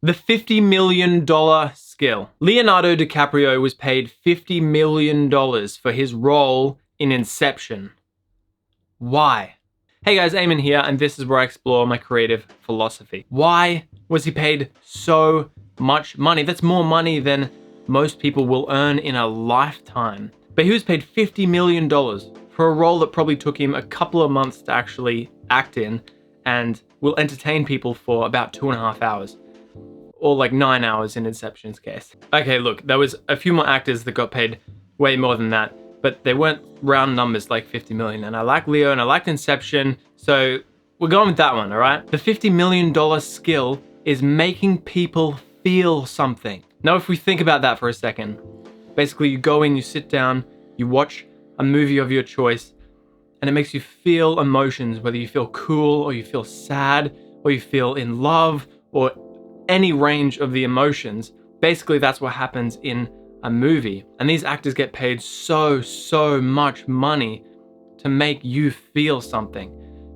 The $50 million skill. Leonardo Dicaprio was paid $50 million for his role in Inception. Why? Hey guys, Aimon here, and this is where I explore my creative philosophy. Why was he paid so much money? That's more money than most people will earn in a lifetime. But he was paid $50 million for a role that probably took him a couple of months to actually act in and will entertain people for about 2.5 hours. Or like 9 hours in Inception's case. Okay, look, there was a few more actors that got paid way more than that, but they weren't round numbers like 50 million. And I like Leo and I liked Inception, so we're going with that one, all right? The $50 million skill is making people feel something. Now, if we think about that for a second, basically you go in, you sit down, you watch a movie of your choice, and it makes you feel emotions, whether you feel cool or you feel sad or you feel in love or any range of the emotions. Basically, that's what happens in a movie. And these actors get paid so much money to make you feel something.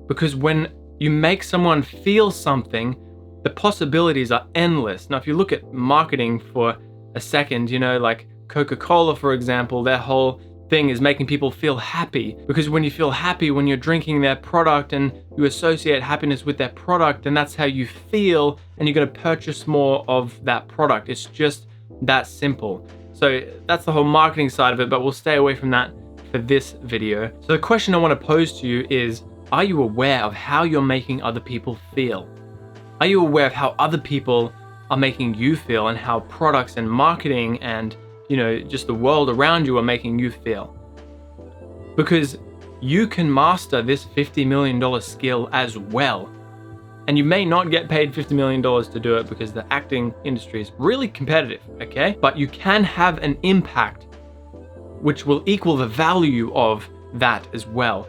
Because when you make someone feel something, the possibilities are endless. Now, if you look at marketing for a second, you know, like Coca-Cola, for example, their whole thing is making people feel happy, because when you feel happy when you're drinking their product and you associate happiness with their product, then that's how you feel and you're going to purchase more of that product. It's just that simple. So that's the whole marketing side of it, but we'll stay away from that for this video. So the question I want to pose to you is, are you aware of how you're making other people feel? Are you aware of how other people are making you feel and how products and marketing and just the world around you are making you feel? Because you can master this $50 million skill as well. And you may not get paid $50 million to do it because the acting industry is really competitive, okay? But you can have an impact which will equal the value of that as well.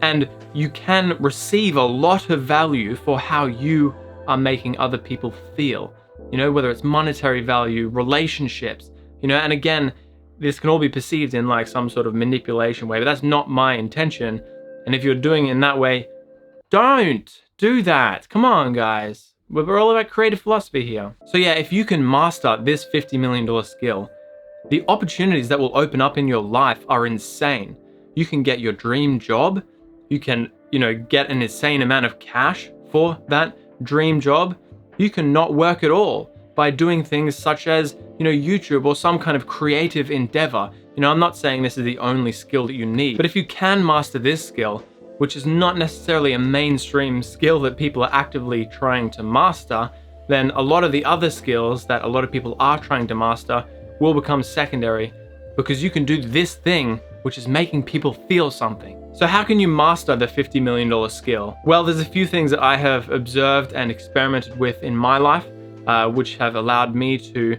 And you can receive a lot of value for how you are making other people feel. Whether it's monetary value, relationships, and again, this can all be perceived in like some sort of manipulation way, but that's not my intention. And if you're doing it in that way, don't do that. Come on, guys. We're all about creative philosophy here. So yeah, if you can master this $50 million skill, the opportunities that will open up in your life are insane. You can get your dream job. You can, get an insane amount of cash for that dream job. You can not work at all by doing things such as, YouTube or some kind of creative endeavor. I'm not saying this is the only skill that you need, but if you can master this skill, which is not necessarily a mainstream skill that people are actively trying to master, then a lot of the other skills that a lot of people are trying to master will become secondary, because you can do this thing, which is making people feel something. So how can you master the $50 million skill? Well, there's a few things that I have observed and experimented with in my life, which have allowed me to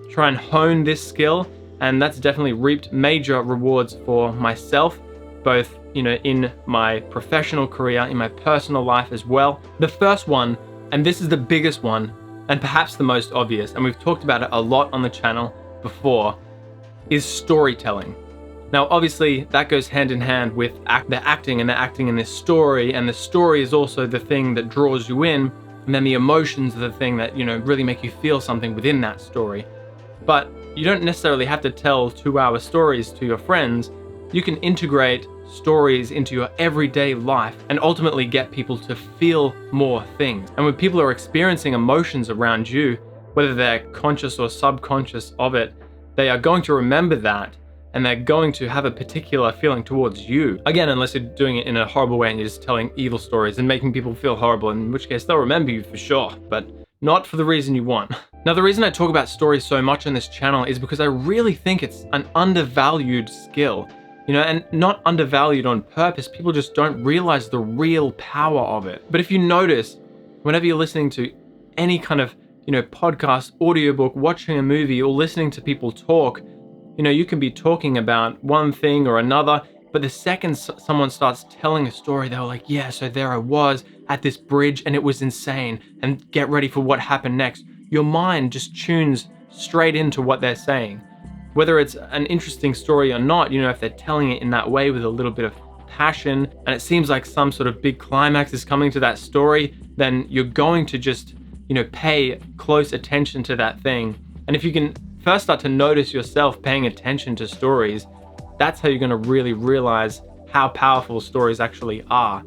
try and hone this skill, and that's definitely reaped major rewards for myself, both in my professional career, in my personal life as well. The first one, and this is the biggest one, and perhaps the most obvious, and we've talked about it a lot on the channel before, is storytelling. Now, obviously, that goes hand in hand with the acting, and the acting in this story, and the story is also the thing that draws you in, and then the emotions are the thing that, really make you feel something within that story. But you don't necessarily have to tell 2-hour stories to your friends. You can integrate stories into your everyday life and ultimately get people to feel more things. And when people are experiencing emotions around you, whether they're conscious or subconscious of it, they are going to remember that, and they're going to have a particular feeling towards you. Again, unless you're doing it in a horrible way and you're just telling evil stories and making people feel horrible, in which case they'll remember you for sure, but not for the reason you want. Now, the reason I talk about stories so much on this channel is because I really think it's an undervalued skill, and not undervalued on purpose. People just don't realize the real power of it. But if you notice, whenever you're listening to any kind of, podcast, audiobook, watching a movie, or listening to people talk, you can be talking about one thing or another, but the second someone starts telling a story, they're like, yeah, so there I was at this bridge and it was insane, and get ready for what happened next. Your mind just tunes straight into what they're saying. Whether it's an interesting story or not, if they're telling it in that way with a little bit of passion, and it seems like some sort of big climax is coming to that story, then you're going to just pay close attention to that thing. And if you can first start to notice yourself paying attention to stories, that's how you're going to really realize how powerful stories actually are.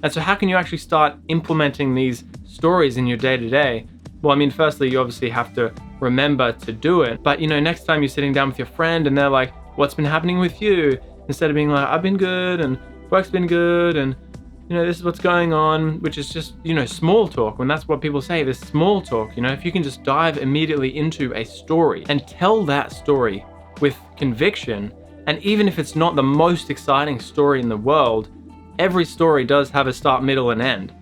And so how can you actually start implementing these stories in your day-to-day? Well, I mean, firstly, you obviously have to remember to do it. But, next time you're sitting down with your friend and they're like, what's been happening with you? Instead of being like, I've been good and work's been good and, this is what's going on, which is just, small talk. When that's what people say, this small talk, if you can just dive immediately into a story and tell that story with conviction, and even if it's not the most exciting story in the world, every story does have a start, middle, and end.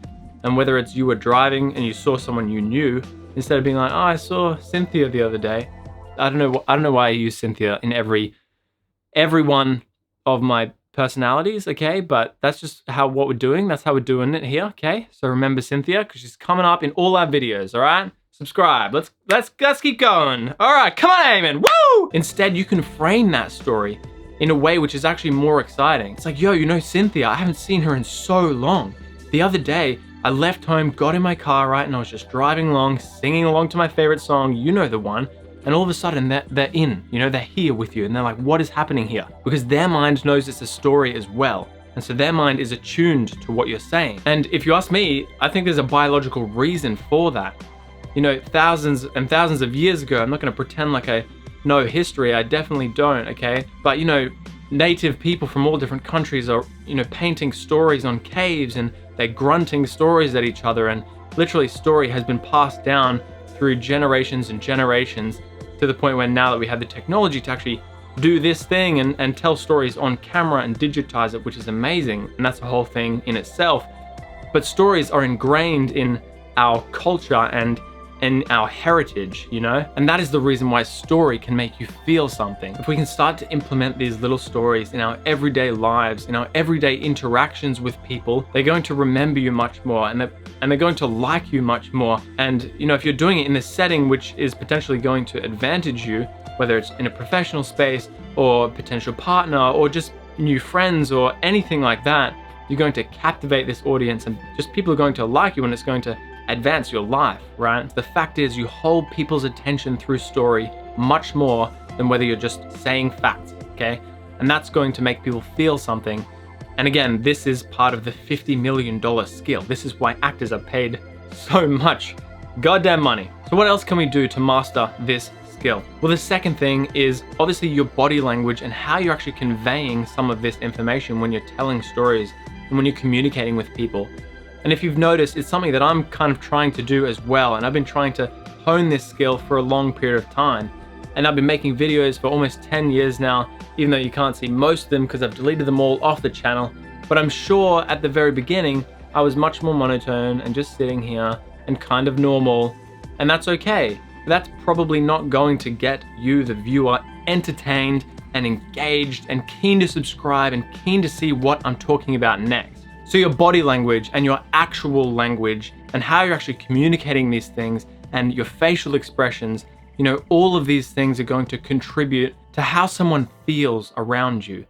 And whether it's you were driving and you saw someone you knew, instead of being like, oh, I saw Cynthia the other day. I don't know why I use Cynthia in every one of my personalities, okay? But that's just what we're doing. That's how we're doing it here, okay? So remember Cynthia, because she's coming up in all our videos, all right? Subscribe. Let's keep going. All right, come on, Aimon. Woo! Instead, you can frame that story in a way which is actually more exciting. It's like, yo, Cynthia, I haven't seen her in so long. The other day, I left home, got in my car, right, and I was just driving along, singing along to my favorite song, you know the one, and all of a sudden they're in, they're here with you, and they're like, what is happening here? Because their mind knows it's a story as well, and so their mind is attuned to what you're saying. And if you ask me, I think there's a biological reason for that. Thousands and thousands of years ago, I'm not going to pretend like I know history, I definitely don't, okay? But native people from all different countries are, painting stories on caves, and they're grunting stories at each other, and literally story has been passed down through generations and generations to the point where now that we have the technology to actually do this thing and tell stories on camera and digitize it, which is amazing, and that's a whole thing in itself. But stories are ingrained in our culture and in our heritage, and that is the reason why story can make you feel something. If we can start to implement these little stories in our everyday lives, in our everyday interactions with people, they're going to remember you much more, and they're going to like you much more. And if you're doing it in a setting which is potentially going to advantage you, whether it's in a professional space or potential partner or just new friends or anything like that, you're going to captivate this audience, and just people are going to like you, and it's going to advance your life, right? The fact is, you hold people's attention through story much more than whether you're just saying facts, okay? And that's going to make people feel something. And again, this is part of the $50 million skill. This is why actors are paid so much goddamn money. So what else can we do to master this skill? Well, the second thing is obviously your body language and how you're actually conveying some of this information when you're telling stories and when you're communicating with people. And if you've noticed, it's something that I'm kind of trying to do as well. And I've been trying to hone this skill for a long period of time. And I've been making videos for almost 10 years now, even though you can't see most of them because I've deleted them all off the channel. But I'm sure at the very beginning, I was much more monotone and just sitting here and kind of normal. And that's okay. That's probably not going to get you, the viewer, entertained and engaged and keen to subscribe and keen to see what I'm talking about next. So your body language and your actual language and how you're actually communicating these things and your facial expressions, all of these things are going to contribute to how someone feels around you.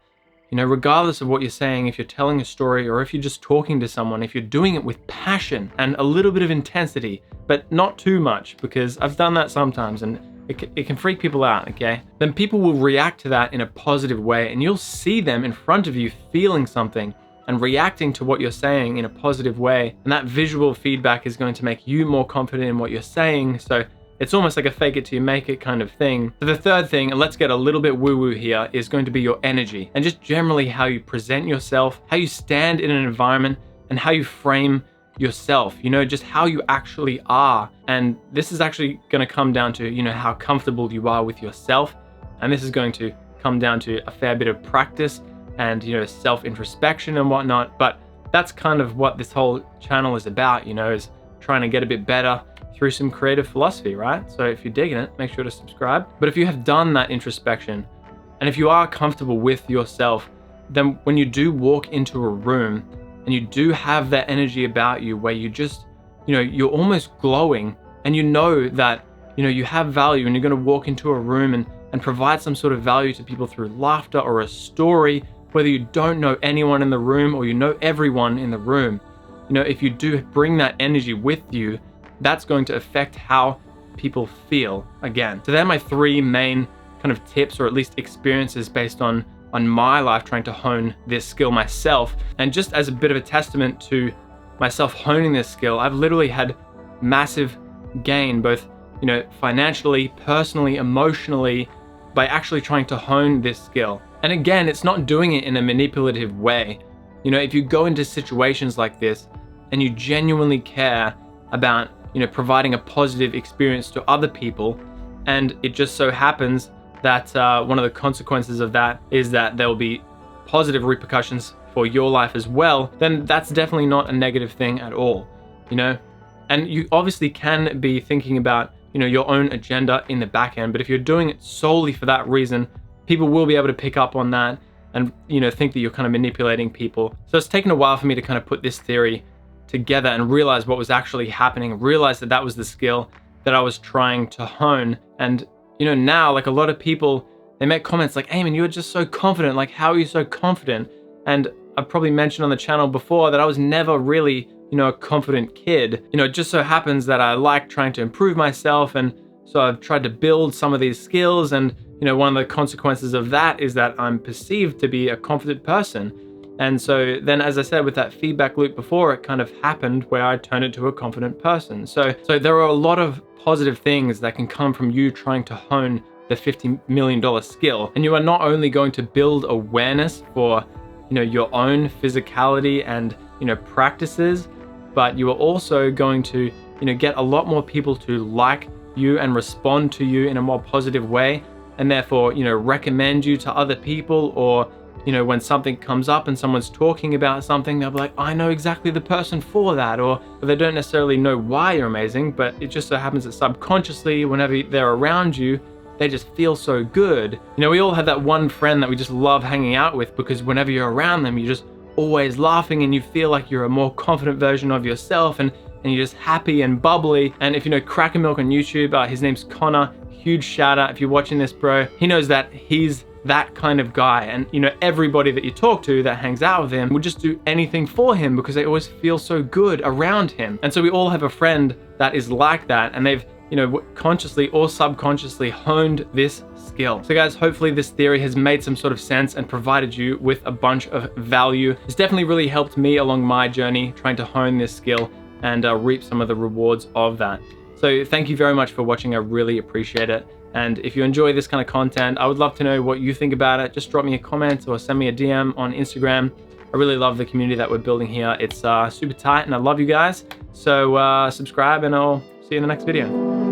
Regardless of what you're saying, if you're telling a story or if you're just talking to someone, if you're doing it with passion and a little bit of intensity, but not too much, because I've done that sometimes and it can freak people out, okay? Then people will react to that in a positive way, and you'll see them in front of you feeling something and reacting to what you're saying in a positive way. And that visual feedback is going to make you more confident in what you're saying. So it's almost like a fake it till you make it kind of thing. So the third thing, and let's get a little bit woo-woo here, is going to be your energy and just generally how you present yourself, how you stand in an environment, and how you frame yourself, just how you actually are. And this is actually going to come down to, how comfortable you are with yourself. And this is going to come down to a fair bit of practice and self-introspection and whatnot. But that's kind of what this whole channel is about, is trying to get a bit better through some creative philosophy, right? So if you're digging it, make sure to subscribe. But if you have done that introspection and if you are comfortable with yourself, then when you do walk into a room and you do have that energy about you where you just, you're almost glowing, and that, you have value, and you're going to walk into a room and provide some sort of value to people through laughter or a story, whether you don't know anyone in the room or you know everyone in the room. If you do bring that energy with you, that's going to affect how people feel again. So they're my three main kind of tips, or at least experiences based on my life trying to hone this skill myself. And just as a bit of a testament to myself honing this skill, I've literally had massive gain, both, you know, financially, personally, emotionally, by actually trying to hone this skill. And again, it's not doing it in a manipulative way. You know, if you go into situations like this and you genuinely care about, you know, providing a positive experience to other people, and it just so happens that one of the consequences of that is that there will be positive repercussions for your life as well, then that's definitely not a negative thing at all, you know? And you obviously can be thinking about, you know, your own agenda in the back end, but if you're doing it solely for that reason, people will be able to pick up on that and, you know, think that you're kind of manipulating people. So it's taken a while for me to kind of put this theory together and realize what was actually happening, realize that that was the skill that I was trying to hone. And, you know, now, like, a lot of people, they make comments like, Aimon, you're just so confident. Like, how are you so confident? And I've probably mentioned on the channel before that I was never really, you know, a confident kid. You know, it just so happens that I like trying to improve myself, and so I've tried to build some of these skills, and, you know, one of the consequences of that is that I'm perceived to be a confident person. And so then, as I said, with that feedback loop before, it kind of happened where I turned into a confident person. So there are a lot of positive things that can come from you trying to hone the $50 million skill. And you are not only going to build awareness for, you know, your own physicality and, you know, practices, but you are also going to, you know, get a lot more people to like you and respond to you in a more positive way, and therefore, you know, recommend you to other people. Or, you know, when something comes up and someone's talking about something, they'll be like, I know exactly the person for that. Or they don't necessarily know why you're amazing, but it just so happens that subconsciously, whenever they're around you, they just feel so good. You know, we all have that one friend that we just love hanging out with, because whenever you're around them, you're just always laughing and you feel like you're a more confident version of yourself, and you're just happy and bubbly. And if you know Cracker Milk on YouTube, his name's Connor, huge shout out if you're watching this, bro. He knows that he's that kind of guy, and, you know, everybody that you talk to that hangs out with him would just do anything for him because they always feel so good around him. And so we all have a friend that is like that, and they've, you know, consciously or subconsciously honed this skill. So guys, hopefully this theory has made some sort of sense and provided you with a bunch of value. It's definitely really helped me along my journey trying to hone this skill and reap some of the rewards of that. So thank you very much for watching. I really appreciate it. And if you enjoy this kind of content, I would love to know what you think about it. Just drop me a comment or send me a DM on Instagram. I really love the community that we're building here. It's super tight, and I love you guys. So subscribe, and I'll see you in the next video.